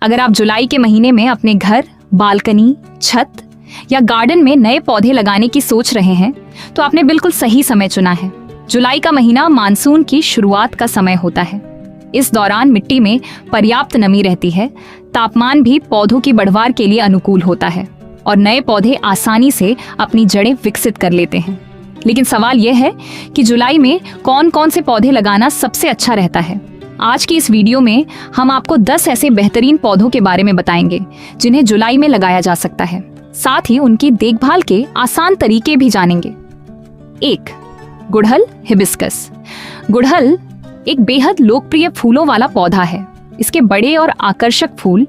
अगर आप जुलाई के महीने में अपने घर, बालकनी, छत या गार्डन में नए पौधे लगाने की सोच रहे हैं तो आपने बिल्कुल सही समय चुना है। जुलाई का महीना मानसून की शुरुआत का समय होता है। इस दौरान मिट्टी में पर्याप्त नमी रहती है, तापमान भी पौधों की बढ़वार के लिए अनुकूल होता है और नए पौधे आसानी से अपनी जड़ें विकसित कर लेते हैं। लेकिन सवाल यह है कि जुलाई में कौन कौन से पौधे लगाना सबसे अच्छा रहता है। आज की इस वीडियो में हम आपको 10 ऐसे बेहतरीन पौधों के बारे में बताएंगे जिन्हें जुलाई में लगाया जा सकता है। साथ ही उनकी देखभाल के आसान तरीके भी जानेंगे। 1. गुड़हल हिबिस्कस। गुड़हल एक बेहद लोकप्रिय फूलों वाला पौधा है। इसके बड़े और आकर्षक फूल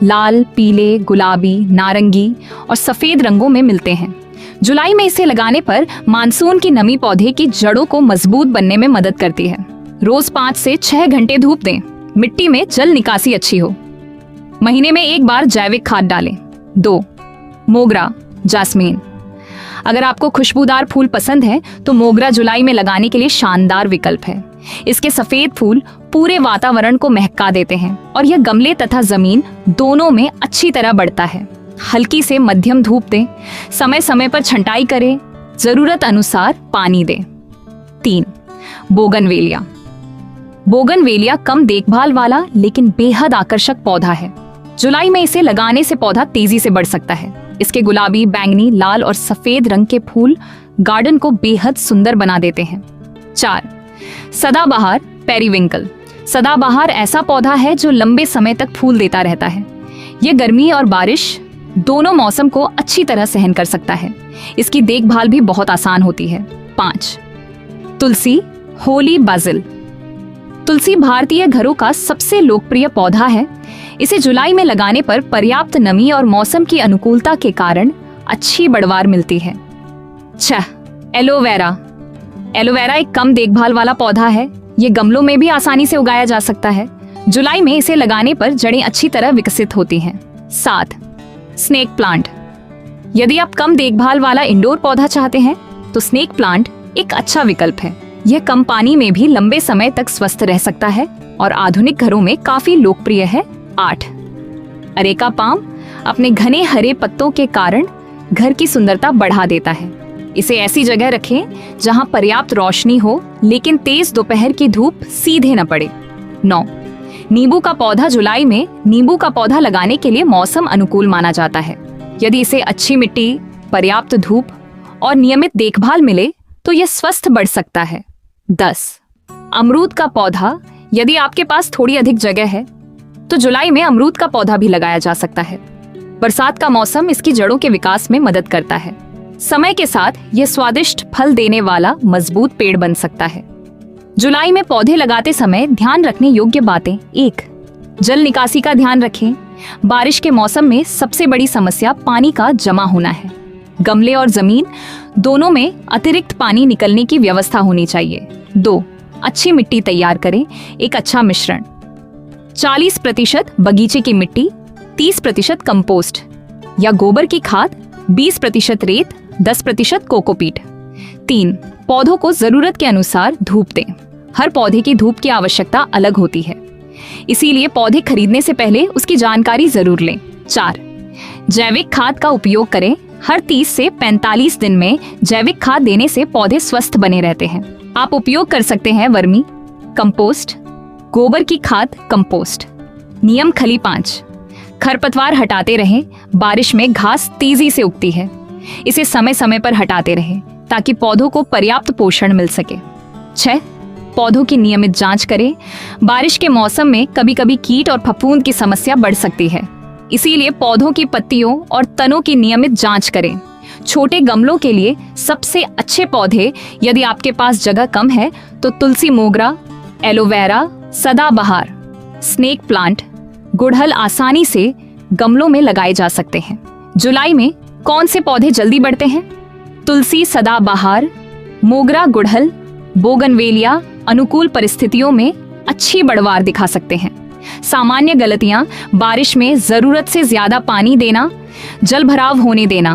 लाल, पीले, गुलाबी, नारंगी और सफेद रंगों में मिलते हैं। जुलाई में इसे लगाने पर मानसून की नमी पौधे की जड़ों को मजबूत बनने में मदद करती है। रोज 5 से 6 घंटे धूप दें। मिट्टी में जल निकासी अच्छी हो। महीने में एक बार जैविक खाद डालें। 2. मोगरा जास्मीन। अगर आपको खुशबूदार फूल पसंद है तो मोगरा जुलाई में लगाने के लिए शानदार विकल्प है। इसके सफेद फूल पूरे वातावरण को महका देते हैं और यह गमले तथा जमीन दोनों में अच्छी तरह बढ़ता है। हल्की से मध्यम धूप दें। समय समय पर छंटाई करें। जरूरत अनुसार पानी दें। 3. बोगनवेलिया। बोगनवेलिया कम देखभाल वाला लेकिन बेहद आकर्षक पौधा है। जुलाई में इसे लगाने से पौधा तेजी से बढ़ सकता है। इसके गुलाबी, बैंगनी, लाल और सफेद रंग के फूल गार्डन को बेहद सुंदर बना देते हैं। 4. सदाबहार पेरीविंकल। सदाबहार ऐसा पौधा है जो लंबे समय तक फूल देता रहता है। यह गर्मी और बारिश दोनों मौसम को अच्छी तरह सहन कर सकता है। इसकी देखभाल भी बहुत आसान होती है। 5. तुलसी होली बाजिल। तुलसी भारतीय घरों का सबसे लोकप्रिय पौधा है। इसे जुलाई में लगाने पर पर्याप्त नमी और मौसम की अनुकूलता के कारण अच्छी बढ़वार मिलती है। 6. एलोवेरा। एलोवेरा एक कम देखभाल वाला पौधा है। ये गमलों में भी आसानी से उगाया जा सकता है। जुलाई में इसे लगाने पर जड़ें अच्छी तरह विकसित होती हैं। 7. Snake plant. यदि आप कम देखभाल वाला इंडोर पौधा चाहते हैं तो स्नेक प्लांट एक अच्छा विकल्प है। यह कम पानी में भी लंबे समय तक स्वस्थ रह सकता है और आधुनिक घरों में काफी लोकप्रिय है। 8. अरेका पाम अपने घने हरे पत्तों के कारण घर की सुंदरता बढ़ा देता है। इसे ऐसी जगह रखें जहां पर्याप्त रोशनी हो लेकिन तेज दोपहर की धूप सीधे न पड़े। 9. नींबू का पौधा। जुलाई में नींबू का पौधा लगाने के लिए मौसम अनुकूल माना जाता है। यदि इसे अच्छी मिट्टी, पर्याप्त धूप और नियमित देखभाल मिले तो यह स्वस्थ बढ़ सकता है। 10. अमरूद का पौधा। यदि आपके पास थोड़ी अधिक जगह है तो जुलाई में अमरूद का पौधा भी लगाया जा सकता है। बरसात का मौसम इसकी जड़ों के विकास में मदद करता है। समय के साथ यह स्वादिष्ट फल देने वाला मजबूत पेड़ बन सकता है। जुलाई में पौधे लगाते समय ध्यान रखने योग्य बातें। 1. जल निकासी का ध्यान रखें। बारिश के मौसम में सबसे बड़ी समस्या पानी का जमा होना है। गमले और जमीन दोनों में अतिरिक्त पानी निकलने की व्यवस्था होनी चाहिए। 2. अच्छी मिट्टी तैयार करें। एक अच्छा मिश्रण 40% बगीचे की मिट्टी, 30% कंपोस्ट या गोबर की खाद, 20% रेत, 10% कोकोपीट। 3. पौधों को जरूरत के अनुसार धूप दें। हर पौधे की धूप की आवश्यकता अलग होती है, इसीलिए पौधे खरीदने से पहले उसकी जानकारी जरूर लें। 4. जैविक खाद का उपयोग करें। हर 30 से 45 दिन में जैविक खाद देने से पौधे स्वस्थ बने रहते हैं। आप उपयोग कर सकते हैं वर्मी कंपोस्ट, गोबर की खाद, कंपोस्ट। नियम खली 5. खरपतवार हटाते रहें। बारिश में घास तेजी से उगती है। इसे समय समय पर हटाते रहें ताकि पौधों को पर्याप्त पोषण मिल सके। 6. पौधों की नियमित जांच करें। बारिश के मौसम में कभी कभी कीट और फफूंद की समस्या बढ़ सकती है, इसीलिए पौधों की पत्तियों और तनों की नियमित जांच करें। छोटे गमलों के लिए सबसे अच्छे पौधे, यदि आपके पास जगह कम है तो तुलसी, मोगरा, एलोवेरा, सदाबहार, स्नेक प्लांट, गुड़हल आसानी से गमलों में लगाए जा सकते हैं। जुलाई में कौन से पौधे जल्दी बढ़ते हैं? तुलसी, सदाबहार, मोगरा, गुड़हल, बोगनवेलिया अनुकूल परिस्थितियों में अच्छी बढ़वार दिखा सकते हैं। सामान्य गलतियां: बारिश में जरूरत से ज्यादा पानी देना, जल भराव होने देना,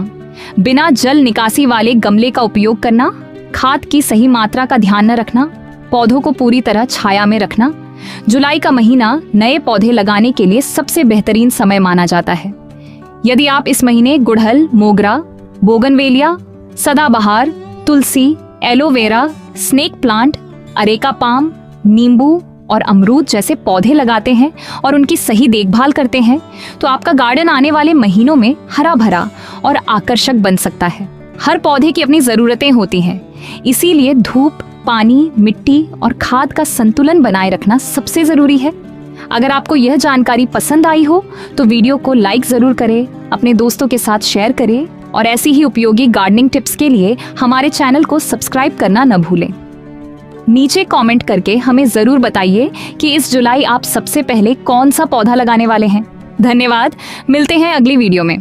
बिना जल निकासी वाले गमले का उपयोग करना, खाद की सही मात्रा का ध्यान न रखना, पौधों को पूरी तरह छाया में रखना, जुलाई का महीना नए पौधे लगाने के लिए सबसे बेहतरीन समय माना जाता है। यदि आप इस महीने गुड़हल, मोगरा, बोगनवेलिया, सदाबहार, तुलसी, aloe vera, snake plant, areca palm, नींबू और अमरूद जैसे पौधे लगाते हैं और उनकी सही देखभाल करते हैं, तो आपका गार्डन आने वाले महीनों में हरा भरा और आकर्षक बन सकता है। हर पौधे की अपनी ज़रूरतें होती हैं, इसीलिए धूप, पानी, मिट्टी और खाद का संतुलन बनाए रखना सबसे ज़रूरी है। अगर आपको यह जानकारी पसंद आई हो तो वीडियो को लाइक ज़रूर करें, अपने दोस्तों के साथ शेयर करें और ऐसी ही उपयोगी गार्डनिंग टिप्स के लिए हमारे चैनल को सब्सक्राइब करना न भूलें। नीचे कमेंट करके हमें ज़रूर बताइए कि इस जुलाई आप सबसे पहले कौन सा पौधा लगाने वाले हैं। धन्यवाद, मिलते हैं अगली वीडियो में।